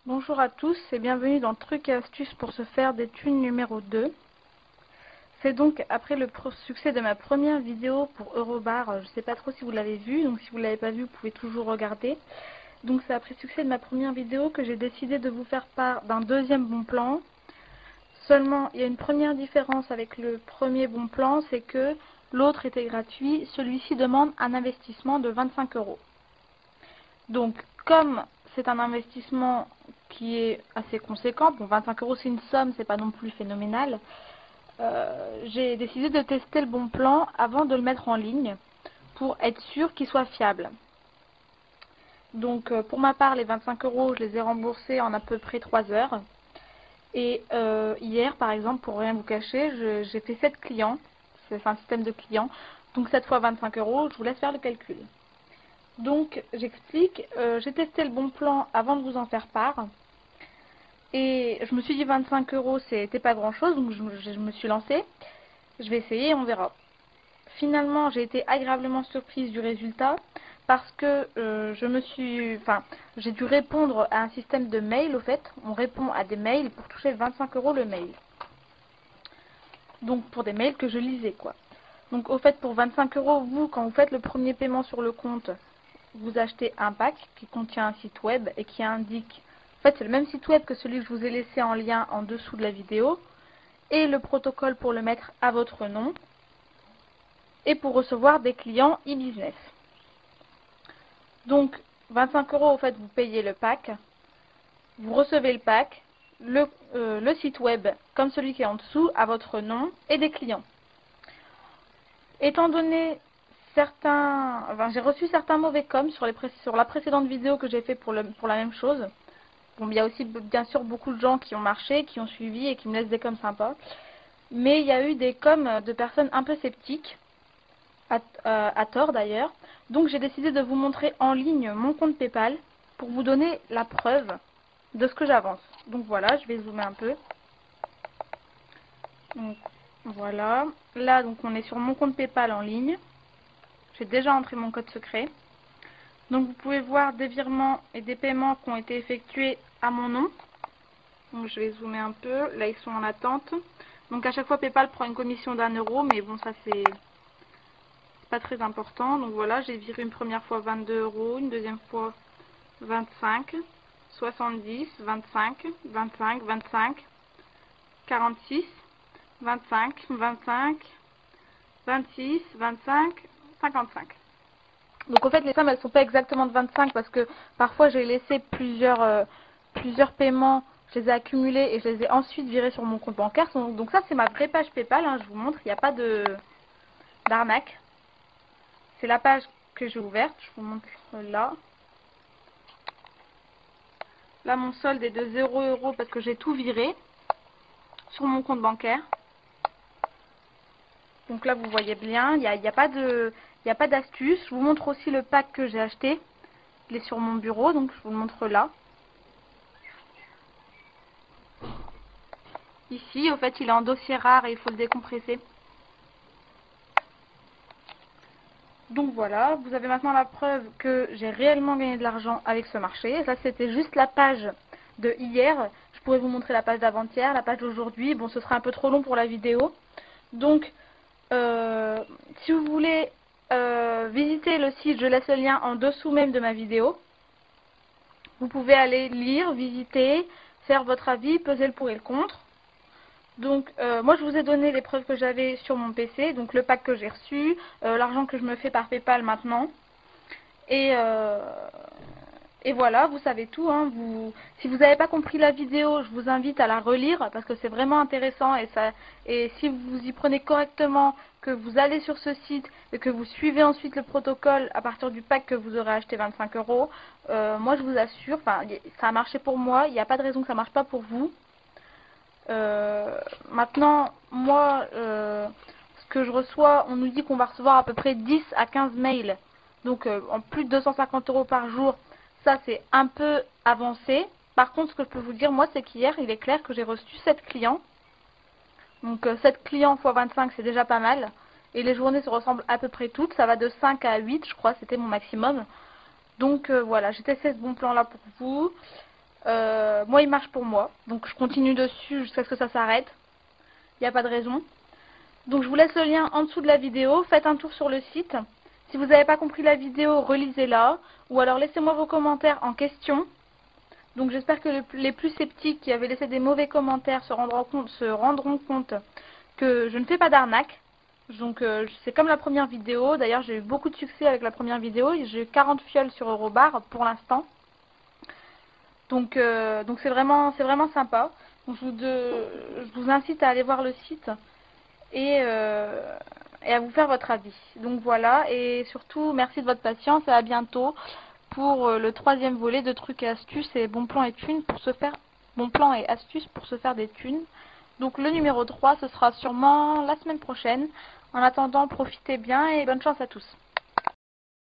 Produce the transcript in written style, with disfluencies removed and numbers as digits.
Bonjour à tous et bienvenue dans Trucs et astuces pour se faire des thunes numéro 2. C'est donc après le succès de ma première vidéo pour Eurobar, je ne sais pas trop si vous l'avez vu, donc si vous ne l'avez pas vu, vous pouvez toujours regarder. Donc c'est après le succès de ma première vidéo que j'ai décidé de vous faire part d'un deuxième bon plan. Seulement, il y a une première différence avec le premier bon plan, c'est que l'autre était gratuit, celui-ci demande un investissement de 25 €. Donc, comme c'est un investissement qui est assez conséquent, bon 25 € c'est une somme, c'est pas non plus phénoménal, j'ai décidé de tester le bon plan avant de le mettre en ligne pour être sûr qu'il soit fiable. Donc pour ma part, les 25 € je les ai remboursés en à peu près 3 heures. Et hier par exemple, pour rien vous cacher, j'ai fait 7 clients, c'est un système de clients, donc 7 fois 25 €, je vous laisse faire le calcul. Donc j'explique, j'ai testé le bon plan avant de vous en faire part. Et je me suis dit 25 € c'était pas grand chose, donc je me suis lancée. Je vais essayer et on verra. Finalement j'ai été agréablement surprise du résultat parce que j'ai dû répondre à un système de mail au fait. On répond à des mails pour toucher 25 € le mail. Donc pour des mails que je lisais quoi. Donc au fait pour 25 €, vous quand vous faites le premier paiement sur le compte, vous achetez un pack qui contient un site web et qui indique, en fait c'est le même site web que celui que je vous ai laissé en lien en dessous de la vidéo, et le protocole pour le mettre à votre nom et pour recevoir des clients e-business. Donc 25 € au fait vous payez le pack, vous recevez le pack, le site web comme celui qui est en dessous à votre nom et des clients. Étant donné j'ai reçu certains mauvais coms sur la précédente vidéo que j'ai fait pour la même chose. Bon, il y a aussi bien sûr beaucoup de gens qui ont marché, qui ont suivi et qui me laissent des coms sympas. Mais il y a eu des coms de personnes un peu sceptiques, à tort d'ailleurs. Donc j'ai décidé de vous montrer en ligne mon compte PayPal pour vous donner la preuve de ce que j'avance. Donc voilà, je vais zoomer un peu. Donc voilà, là donc on est sur mon compte PayPal en ligne. J'ai déjà entré mon code secret. Donc vous pouvez voir des virements et des paiements qui ont été effectués à mon nom. Donc je vais zoomer un peu, là ils sont en attente. Donc à chaque fois PayPal prend une commission d'1 €, mais bon ça c'est pas très important. Donc voilà, j'ai viré une première fois 22 €, une deuxième fois 25, 70, 25, 25, 25, 46, 25, 25, 26, 25, 55. Donc en fait les sommes elles sont pas exactement de 25 parce que parfois j'ai laissé plusieurs paiements, je les ai accumulés et je les ai ensuite virés sur mon compte bancaire. Donc ça c'est ma vraie page PayPal, hein, je vous montre, il n'y a pas d'arnaque. C'est la page que j'ai ouverte, je vous montre là. Là mon solde est de 0 € parce que j'ai tout viré sur mon compte bancaire. Donc là vous voyez bien, il n'y a pas d'astuce. Je vous montre aussi le pack que j'ai acheté. Il est sur mon bureau, donc je vous le montre là. Ici, au fait, il est en dossier rare et il faut le décompresser. Donc voilà, vous avez maintenant la preuve que j'ai réellement gagné de l'argent avec ce marché. Ça, c'était juste la page de hier. Je pourrais vous montrer la page d'avant-hier, la page d'aujourd'hui. Bon, ce sera un peu trop long pour la vidéo. Donc, si vous voulez visiter le site, je laisse le lien en dessous même de ma vidéo. Vous pouvez aller lire, visiter, faire votre avis, peser le pour et le contre. Donc moi je vous ai donné les preuves que j'avais sur mon PC, donc le pack que j'ai reçu, l'argent que je me fais par PayPal maintenant. Et voilà, vous savez tout. Hein. Si vous n'avez pas compris la vidéo, je vous invite à la relire parce que c'est vraiment intéressant. Et si vous y prenez correctement, que vous allez sur ce site et que vous suivez ensuite le protocole à partir du pack que vous aurez acheté 25 €, moi je vous assure, ça a marché pour moi, il n'y a pas de raison que ça ne marche pas pour vous. Maintenant, moi, ce que je reçois, on nous dit qu'on va recevoir à peu près 10 à 15 mails, donc en plus de 250 € par jour. Ça, c'est un peu avancé. Par contre, ce que je peux vous dire, moi, c'est qu'hier, il est clair que j'ai reçu 7 clients. Donc 7 clients x 25, c'est déjà pas mal. Et les journées se ressemblent à peu près toutes. Ça va de 5 à 8, je crois, c'était mon maximum. Donc voilà, j'ai testé ce bon plan-là pour vous. Moi, il marche pour moi. Donc, je continue dessus jusqu'à ce que ça s'arrête. Il n'y a pas de raison. Donc, je vous laisse le lien en dessous de la vidéo. Faites un tour sur le site. Si vous n'avez pas compris la vidéo, relisez-la. Ou alors, laissez-moi vos commentaires en question. Donc, j'espère que les plus sceptiques qui avaient laissé des mauvais commentaires se rendront compte que je ne fais pas d'arnaque. Donc, c'est comme la première vidéo. D'ailleurs, j'ai eu beaucoup de succès avec la première vidéo. J'ai eu 40 fioles sur Eurobar pour l'instant. Donc c'est vraiment sympa. Donc, je vous incite à aller voir le site et à vous faire votre avis. Donc voilà, et surtout merci de votre patience et à bientôt pour le troisième volet de trucs et astuces et bons plans et thunes pour se faire astuces pour se faire des thunes. Donc le numéro 3, ce sera sûrement la semaine prochaine. En attendant, profitez bien et bonne chance à tous.